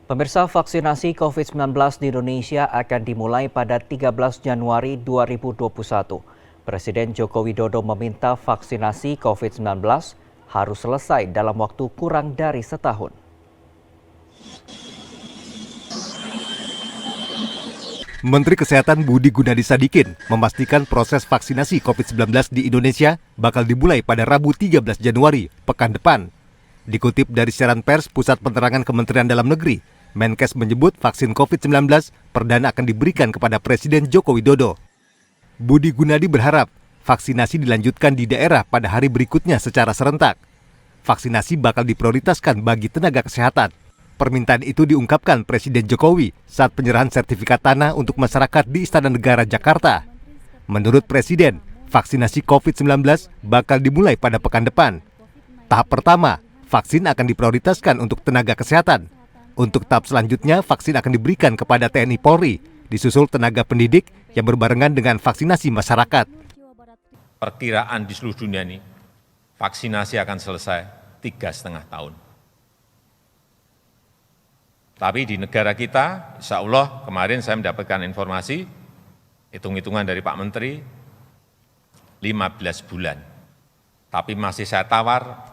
Pemirsa, vaksinasi COVID-19 di Indonesia akan dimulai pada 13 Januari 2021. Presiden Joko Widodo meminta vaksinasi COVID-19 harus selesai dalam waktu kurang dari setahun. Menteri Kesehatan Budi Gunadi Sadikin memastikan proses vaksinasi COVID-19 di Indonesia bakal dimulai pada Rabu 13 Januari, pekan depan. Dikutip dari siaran pers Pusat Penerangan Kementerian Dalam Negeri, Menkes menyebut vaksin COVID-19 perdana akan diberikan kepada Presiden Joko Widodo. Budi Gunadi berharap vaksinasi dilanjutkan di daerah pada hari berikutnya secara serentak. Vaksinasi bakal diprioritaskan bagi tenaga kesehatan. Permintaan itu diungkapkan Presiden Jokowi saat penyerahan sertifikat tanah untuk masyarakat di Istana Negara Jakarta. Menurut Presiden, vaksinasi COVID-19 bakal dimulai pada pekan depan. Tahap pertama, vaksin akan diprioritaskan untuk tenaga kesehatan. Untuk tahap selanjutnya, vaksin akan diberikan kepada TNI Polri, disusul tenaga pendidik yang berbarengan dengan vaksinasi masyarakat. Perkiraan di seluruh dunia ini, vaksinasi akan selesai 3,5 tahun. Tapi di negara kita, insya Allah kemarin saya mendapatkan informasi, hitung-hitungan dari Pak Menteri, 15 bulan. Tapi masih saya tawar,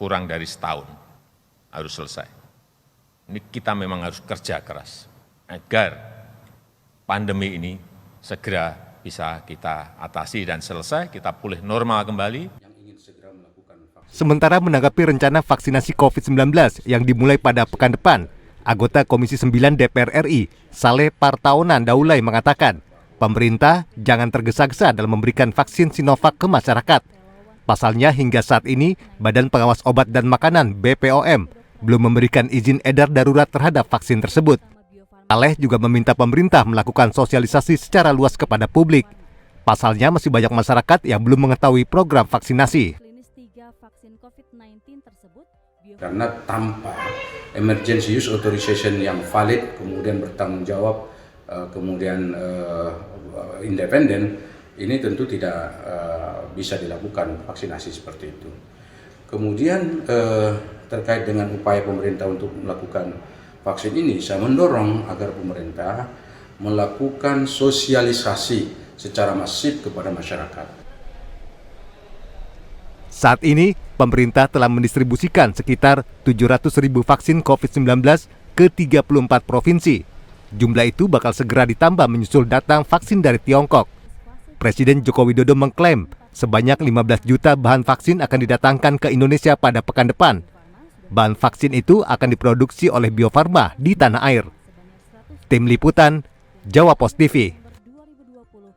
kurang dari setahun harus selesai. Ini kita memang harus kerja keras agar pandemi ini segera bisa kita atasi dan selesai, kita pulih normal kembali. Sementara menanggapi rencana vaksinasi COVID-19 yang dimulai pada pekan depan, anggota Komisi 9 DPR RI, Saleh Partaunan Daulay mengatakan, pemerintah jangan tergesa-gesa dalam memberikan vaksin Sinovac ke masyarakat. Pasalnya hingga saat ini, Badan Pengawas Obat dan Makanan (BPOM) belum memberikan izin edar darurat terhadap vaksin tersebut. Saleh juga meminta pemerintah melakukan sosialisasi secara luas kepada publik. Pasalnya masih banyak masyarakat yang belum mengetahui program vaksinasi. Karena tanpa emergency use authorization yang valid, kemudian bertanggung jawab, kemudian independen, ini tentu tidak bisa dilakukan vaksinasi seperti itu. Kemudian terkait dengan upaya pemerintah untuk melakukan vaksin ini, saya mendorong agar pemerintah melakukan sosialisasi secara masif kepada masyarakat. Saat ini, pemerintah telah mendistribusikan sekitar 700.000 vaksin COVID-19 ke 34 provinsi. Jumlah itu bakal segera ditambah menyusul datang vaksin dari Tiongkok. Presiden Joko Widodo mengklaim sebanyak 15 juta bahan vaksin akan didatangkan ke Indonesia pada pekan depan. Bahan vaksin itu akan diproduksi oleh Bio Farma di tanah air. Tim Liputan, Jawa Post TV.